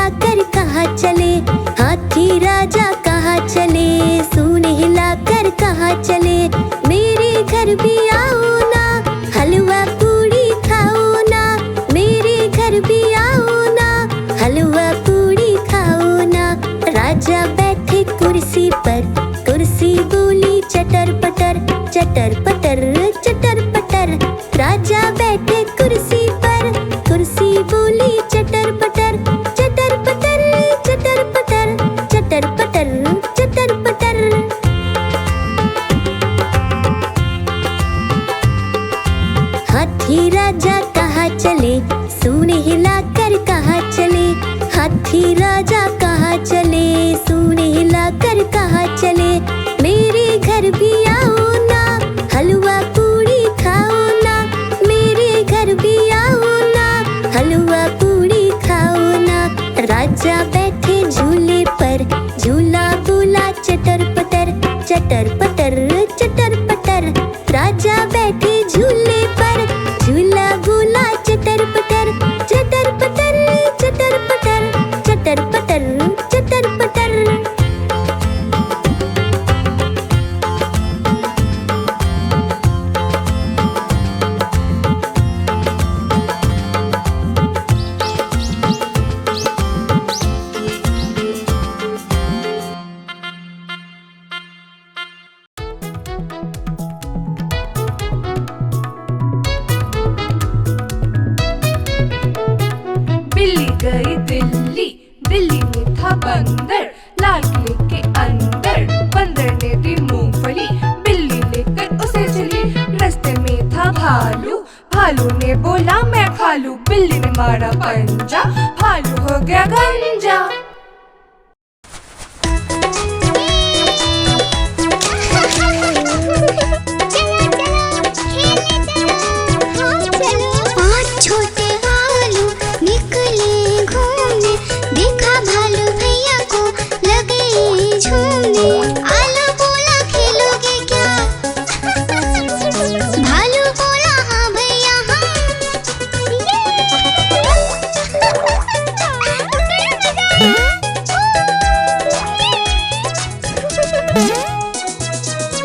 हिलाकर कहाँ चले, हाथी राजा कहाँ चले, सूंड हिलाकर कहाँ चले। मेरे घर भी आओ ना, हलवा पूड़ी खाओ ना, मेरे घर भी आओ ना, हलवा पूड़ी खाओ ना। राजा बैठे कुर्सी पर, कुर्सी बोली चटर पटर, चटर पटर चटर पटर। राजा बैठे कुर्सी पर, कुर्सी बोली चटर पटर, चटर पटर चटर पटर, चटर पटर चटर पटर। हाथी राजा कहाँ चले, सूंड हिलाकर कहाँ चले, हाथी राजा कहाँ चले, सूंड हिलाकर कहाँ चले। मेरे घर भी आओ ना, हलवा पूड़ी खाओ ना, मेरे घर भी आओ ना, हलवा पूड़ी खाओ ना। राजा बैठे झूले पर, झूला बोला चटर पटर, चटर पटर चटर पटर। राजा बैठे झूले पर, झूला बोला चटर पटर, चटर पटर चटर पटर, चटर पटर चटर पटर। बिल्ली गई दिल्ली, दिल्ली में था बंदर, लाल किले के अंदर। बंदर ने दी मूंगफली, बिल्ली लेकर उसे चली। रास्ते में था भालू, भालू ने बोला मैं खा लूं। बिल्ली ने मारा पंजा, भालू हो गया गंजा।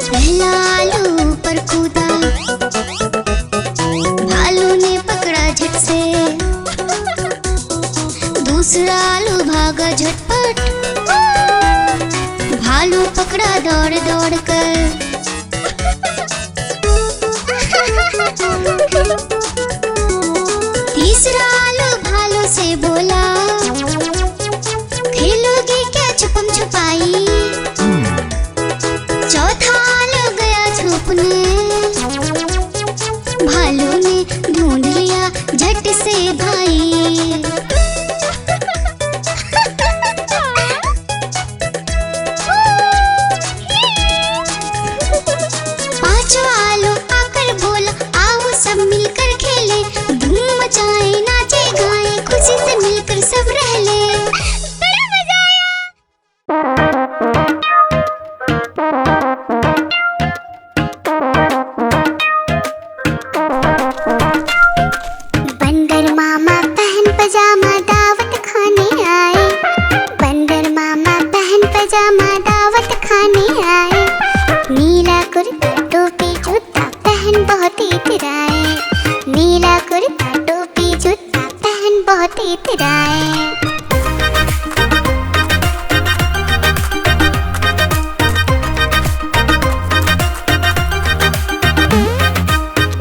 पहला आलू पर कूदा, भालू ने पकड़ा झट से। दूसरा आलू भागा झटपट, भालू पकड़ा दौड़ दौड़ कर। तीसरा आलू भालू से बोला खेलोगे क्या छुपम छुपाई। चौथा आलू गया छुपने, भालू ने ढूंढ लिया झट से भाई। पांचवा आलू आकर बोला आओ सब मिलकर खेले, धूम मचाए नाचे गाए, खुशी से मिलकर सब रह ले। बड़ा मजा आया। बंदर मामा बहन पजामा दावत खाने आए, बंदर मामा बहन पजामा दावत खाने आए। नीला कुर्ता टोपी जूता पहन बहुत इतराए, नीला कुर्ता टोपी जूता पहन बहुत इतराए।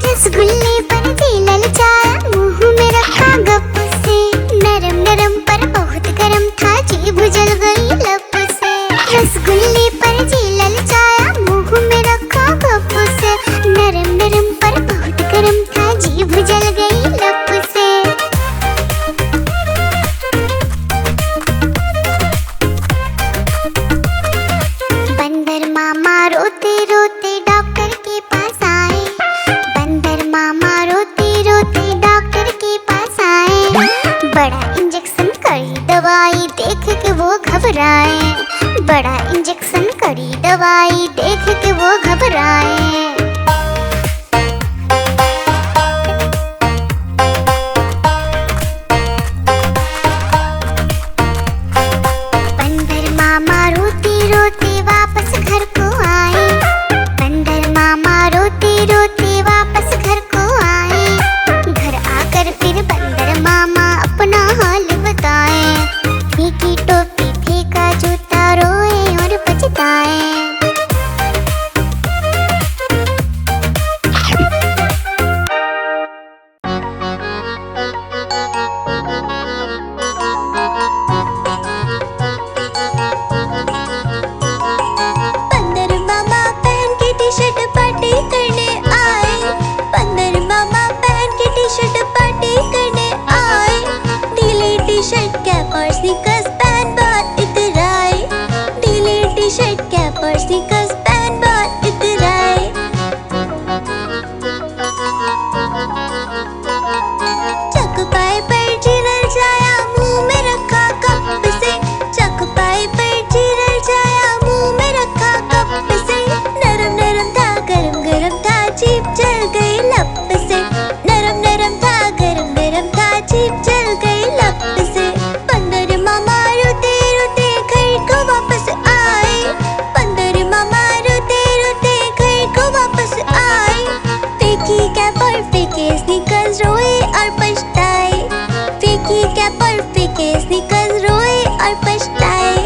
रसगुल्ले पर जी ललचाया, मुंह में रखा गप से। नरम नरम पर बहुत गरम था, जीभ जल गई लप से। रसगुल्ले पर जी ललचाया, मुंह में रखा गप से। नरम नरम पर बहुत गरम था, जीभ जल गई लप से। बंदर मामा रोते रोते डॉक्टर के पास आए, बंदर मामा रोते रोते डॉक्टर के पास आए। बड़ा इंजेक्शन कड़ी दवाई देख के वो घबराए, बड़ा इंजेक्शन कड़ी दवाई देख के वो घबराए। टी-शर्ट कैप और स्नीकर्स पहन बहुत इधर आए। चौपाई पर चिरल जाया मुंह में रखा कप से। चौपाई पर चिरल जाया मुंह में रखा कप से। नरम नरम था गरम गरम था जीभ जल गई लब से। नरम नरम था गरम गरम था जीभ जल गई लब से। बंदर मामा रोते रोते घर को वापस आए। बंदर मामा रोते रोते घर को वापस आए। फेंकी कैप और फेंके स्नीकर्स रोए और पछताए। फेंकी कैप और फेंके स्नीकर्स रोए और पछताए।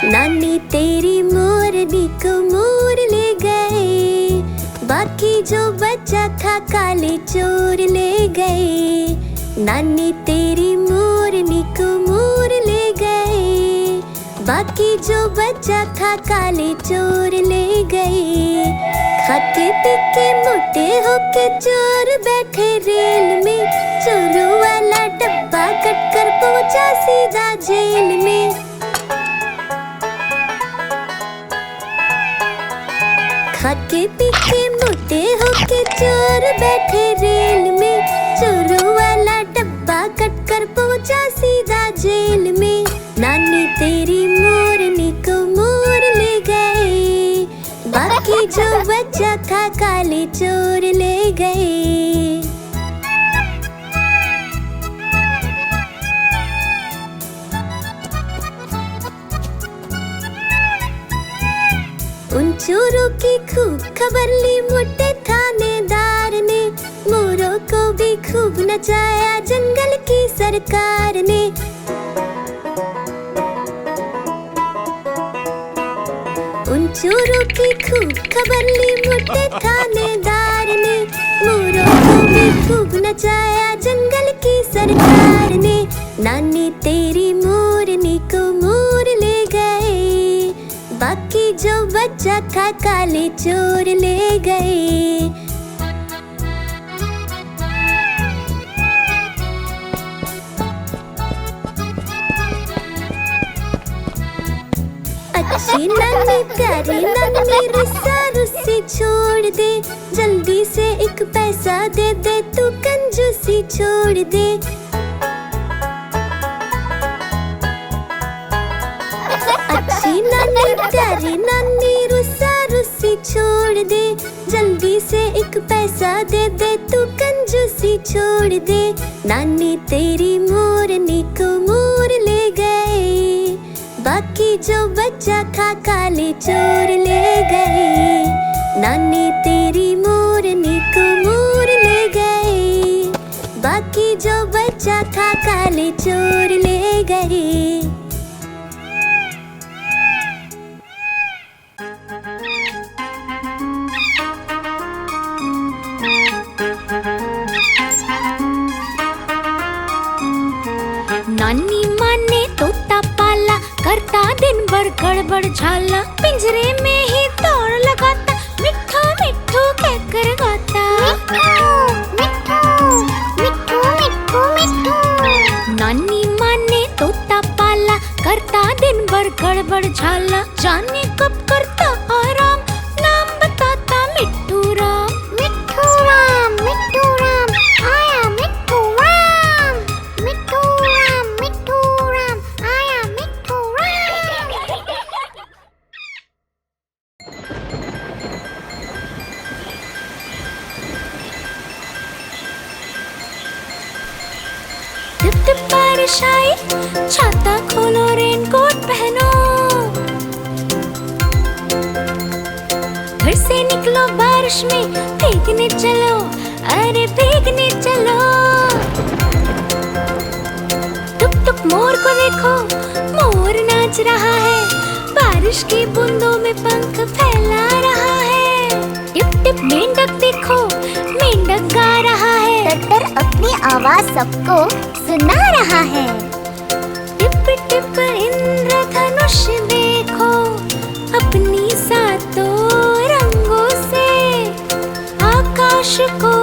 नानी तेरी मोरनी को मोर ले गए। बाकी जो बचा था काले चोर ले गए। नानी तेरी मोरनी को मोर ले गए। बाकी जो बचा था काले चोर ले गए। खाते पीके मोटे होके चोर बैठे रेल में। चोरों वाला डब्बा कट कर पहुंचा सीधा जेल में। खाके पीके मोटे होके चोर बैठे रेल में। चोरों वाला डब्बा कट कर पहुंचा सीधा जेल में। नानी तेरी मोरनी को मोर ले गए। बाकी जो बचा था काले चोर ले गए। उन चोरों की खूब खबर ली मोटे थानेदार ने। मोरों को भी खूब नचाया जंगल की सरकार ने। उन चोरों की खूब खबर ली मोटे थानेदार ने। मोरों को भी खूब नचाया जंगल की सरकार ने। नानी तेरी मोरनी को मोर ले गए। बाकी जो बचा था काले चोर ले गए। अच्छी नानी प्यारी नानी रुस्सा रुस्सी छोड़ दे। जल्दी से एक पैसा दे दे तू कंजूसी छोड़ दे। अच्छी नानी प्यारी नानी रुस्सा रुस्सी छोड़ दे। जल्दी से एक पैसा दे दे तू कंजूसी छोड़ दे। नानी तेरी मोरनी को मोर ले गए। बाकी जो बचा था काले चोर ले गए। नानी तेरी मोरनी को मोर ले गए। बाकी जो बचा था काले चोर ले गए। नानी माँ ने तोता पाला करता दिन भर गड़बड़ झाला। पिंजरे में ही दौड़ लगाता मिट्ठू मिट्ठू कहकर गाता। मिट्ठू मिट्ठू मिट्ठू मिट्ठू। नानी माँ ने तोता पाला करता दिन भर गड़बड़ झाला। जाने कब करता आराम नाम बताता मिट्ठू राम। मिट्ठू राम आया मिट्ठू राम। मिट्ठू राम आया मिट्ठू राम। टिप टिप बारिश आई छाता खोलो रेनकोट पहनो। घर से निकलो बारिश में भीगने चलो। अरे भीगने चलो। टुक टुक मोर को देखो मोर नाच रहा है। बारिश की बूंदों में पंख फैला रहा है। टिप टिप मेंढक देखो मेंढक गा रहा है। टट्टर अपनी आवाज सबको सुना रहा है। टिप टिप इंद्रधनुष देखो अपनी सातों रंगों से आकाश को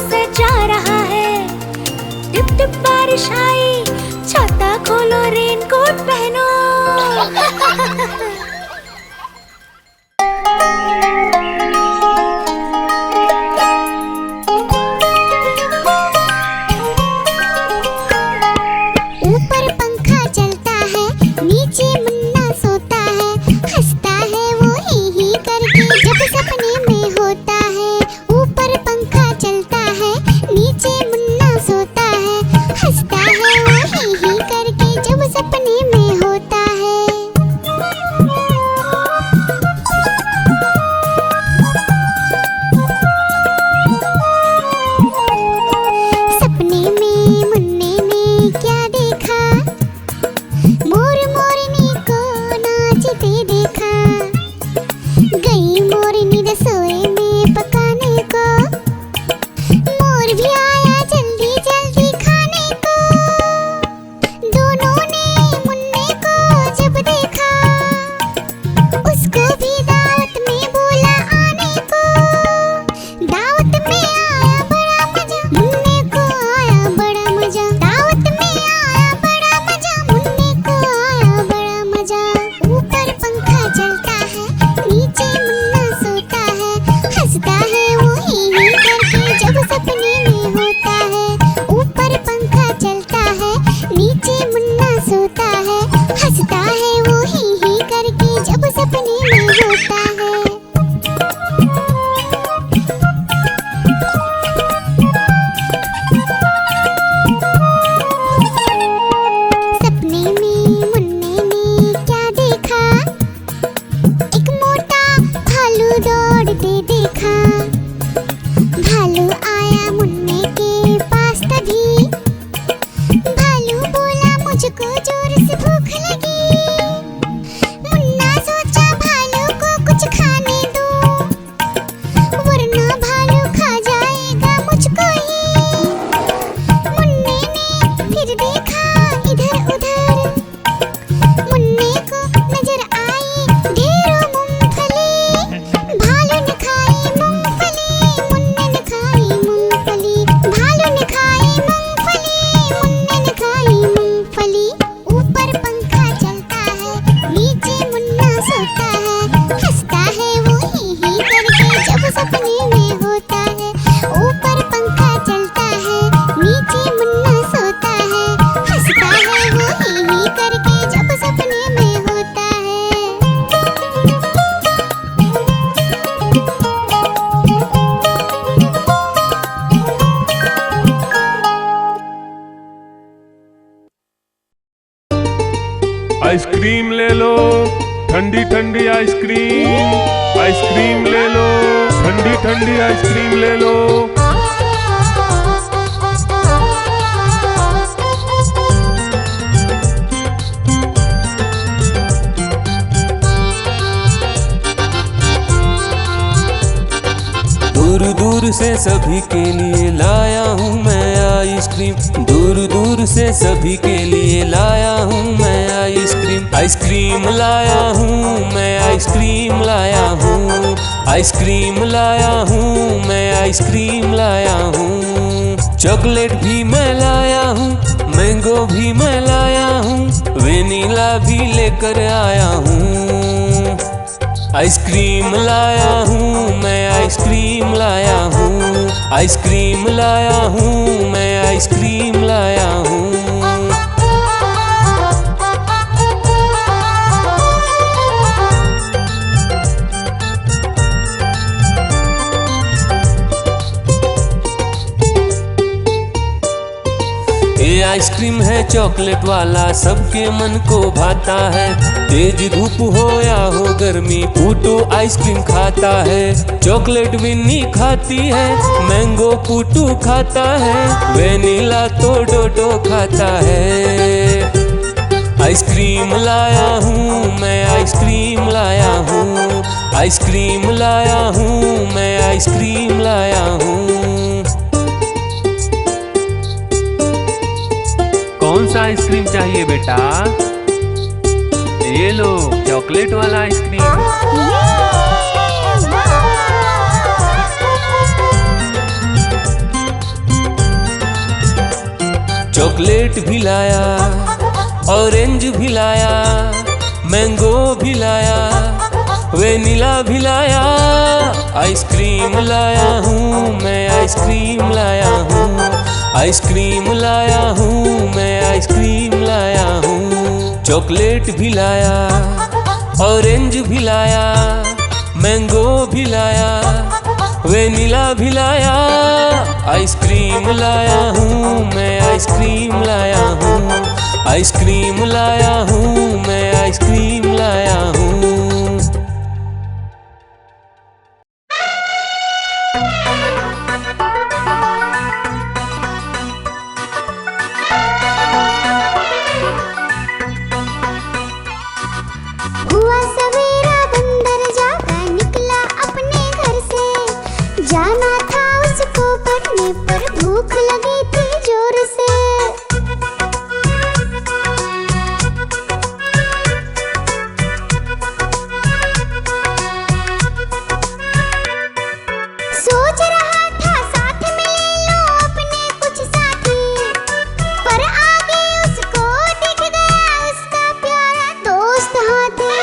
सजा रहा है। टिप टिप बारिश आई, छाता खोलो, रेनकोट पहनो। ऊपर पंखा चलता है, नीचे मुन्ना सोता है, हंसता है वो ही करके जब सपने में होता है। ऊपर पंखा चलता है, नीचे मुन्ना सोता है, हंसता है वो ही करके जब सपने में होता है। सपने में मुन्ने ने क्या देखा, मोर मोरनी को नाचते देखा। गई मोरनी रसोई में पकाने को, मोर भी आया जल्दी जल्दी खाने को। दोनों ने मुन्ने को जब देखा, उसको भी दावत में बोला आने को। दावत में आया बड़ा मजा, मुन्ने को आया बड़ा मजा। दावत में आया बड़ा मजा, मुन्ने को आया बड़ा मजा। ऊपर पंखा चलता है, नीचे मुन्ना सोता है, हंसता है वो ही करके जब सपने में होता है। ऊपर पंखा चलता है, नीचे मुन्ना सोता है, हंसता है वो ही करके जब सपने में होता है। सपने में मुन्ने ने क्या देखा, एक मोटा भालू दौड़ते देखा। भालू आया मुन्ने के पास तभी, भालू बोला मुझको जोर से भूख लगी। मुन्ना सोचा भालू को कुछ खाने दो, वरना भालू खा जाएगा मुझको ही। मुन्ने ने फिर देखा इधर उधर, मुन्ने को नजर आई ढेरों मूंगफली। भालू ने खाई मूंगफली, मुन्ने ने खाई मूंगफली। भालू ने खाई मूंगफली, मुन्ने ने खाई मूंगफली। ऊपर पंखा चलता है, नीचे मुन्ना सोता है, हंसता है वो ही करके जब सपने में होता है। ऊपर पंखा चलता है, नीचे मुन्ना सोता है, हंसता है वो ही करके जब सपने में होता है। आइसक्रीम ले लो, ठंडी ठंडी आइसक्रीम। आइसक्रीम ले लो, ठंडी ठंडी आइसक्रीम ले लो। दूर दूर से सभी के लिए लाया हूँ मैं आइसक्रीम। दूर दूर से सभी के लिए लाया हूँ मैं आइसक्रीम। आइसक्रीम लाया हूँ मैं, आइसक्रीम लाया हूँ। आइसक्रीम लाया हूँ मैं, आइसक्रीम लाया हूँ। चॉकलेट भी मैं लाया हूँ, मैंगो भी मैं लाया हूँ, वेनिला भी लेकर आया हूँ। आइसक्रीम लाया हूँ मैं, आइसक्रीम लाया हूँ। आइसक्रीम लाया हूँ मैं, आइसक्रीम लाया हूँ। ये आइसक्रीम है चॉकलेट वाला, सबके मन को भाता है। तेज धूप हो या हो गर्मी, पूटू आइसक्रीम खाता है। चॉकलेट विन्नी खाती है, मैंगो पूटू खाता है, वेनिला तो डोडो खाता है। आइसक्रीम लाया हूँ मैं, आइसक्रीम लाया हूँ। आइसक्रीम लाया हूँ मैं, आइसक्रीम लाया हूँ। कौन सा आइसक्रीम चाहिए बेटा? ये लो चॉकलेट वाला आइसक्रीम। चॉकलेट भी लाया, ऑरेंज भी लाया, मैंगो भी लाया, वेनिला भी लाया, आइसक्रीम लाया हूँ मैं, आइसक्रीम लाया हूँ, आइसक्रीम लाया हूँ मैं, आइसक्रीम लाया हूँ। चॉकलेट भी लाया, ऑरेंज भी लाया, मैंगो भी लाया, वेनिला भी लाया, आइसक्रीम लाया हूँ मैं, आइसक्रीम लाया हूँ, आइसक्रीम लाया हूँ मैं, आइसक्रीम लाया हूँ। हुआ सवेरा बंदर जागा निकला अपने घर से, जाना था उसको पढ़ने पर भूख लगी थी जोर से। सोच रहा था साथ में ले लो अपने कुछ साथी, पर आगे उसको दिख गया उसका प्यारा दोस्त हाथी।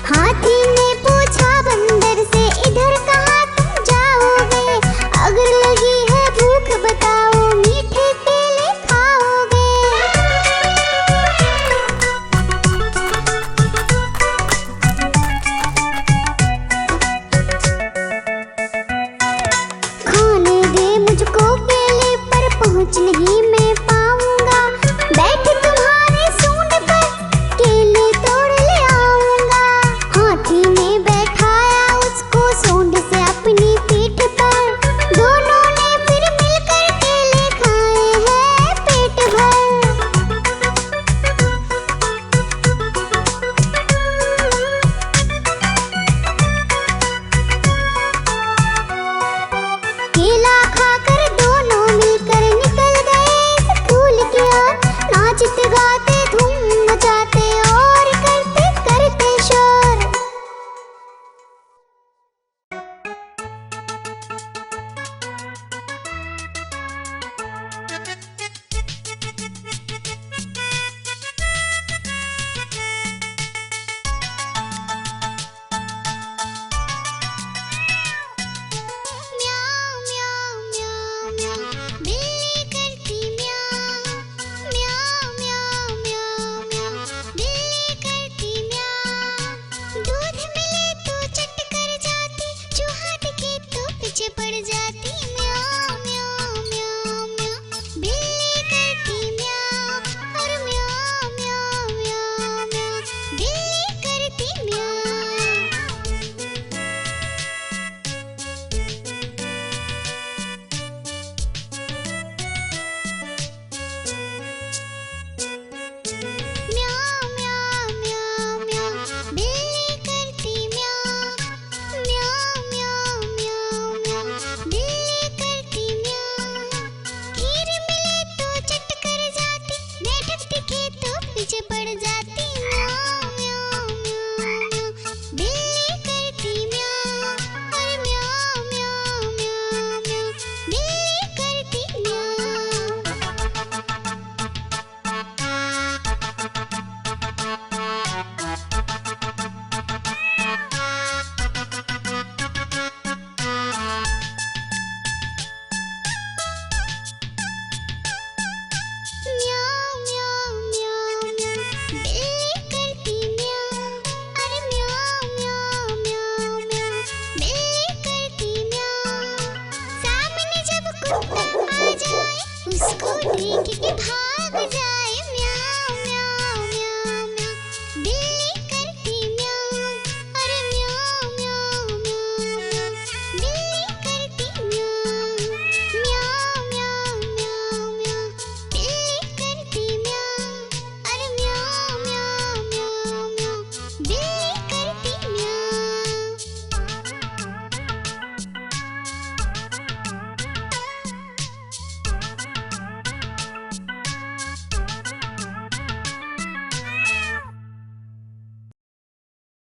हाथी ने पूछा बंदर से इधर कहाँ तुम जाओगे, अगर लगी है भूख बताओ मीठे केले खाओगे। खाने दे मुझको केले पर पहुँच नहीं मैं पाऊंगा, बैठ तुम्हारे सूंड पर केले तोड़ ले आऊंगा। हाथी ने बैठाया उसको सूंड से अपनी पीठ पर, दोनों ने फिर मिलकर केले खाए हैं पेट भर। केला खाकर दोनों मिलकर निकल गए स्कूल की ओर, नाचते गाते धूम मचाते और करते करते शोर। म्याऊं म्याऊं म्याऊं म्याऊं बिल्ली करती म्याऊं, म्याऊं म्याऊं म्याऊं म्याऊं बिल्ली करती म्याऊं। दूध मिले तो चट कर जाती, चूहा दिखे तो पीछे पड़ जाती। म्याऊं म्याऊं म्याऊं म्याऊं बिल्ली करती म्याऊं, और म्याऊं म्याऊं म्याऊं म्याऊं बिल्ली करती म्याऊं। म्याऊं म्याऊं म्याऊं म्याऊं बिल्ली करती म्याऊं, म्याऊं म्याऊं म्याऊं म्याऊं बिल्ली करती म्याऊं। खीर मिले तो चट कर जाती, मेढक दिखे तो पीछे पड़ जाती। म्याऊं म्याऊं म्याऊं म्याऊं बिल्ली करती म्याऊं, और म्याऊं म्याऊं म्याऊं म्याऊं बिल्ली करती म्याऊं। म्याऊं म्याऊं म्याऊं म्याऊं बिल्ली करती म्याऊं, अरे म्याऊं म्याऊं म्याऊं म्याऊं बिल्ली करती म्याऊं। सामने जब कुत्ता आ जाए उसको देख के भाग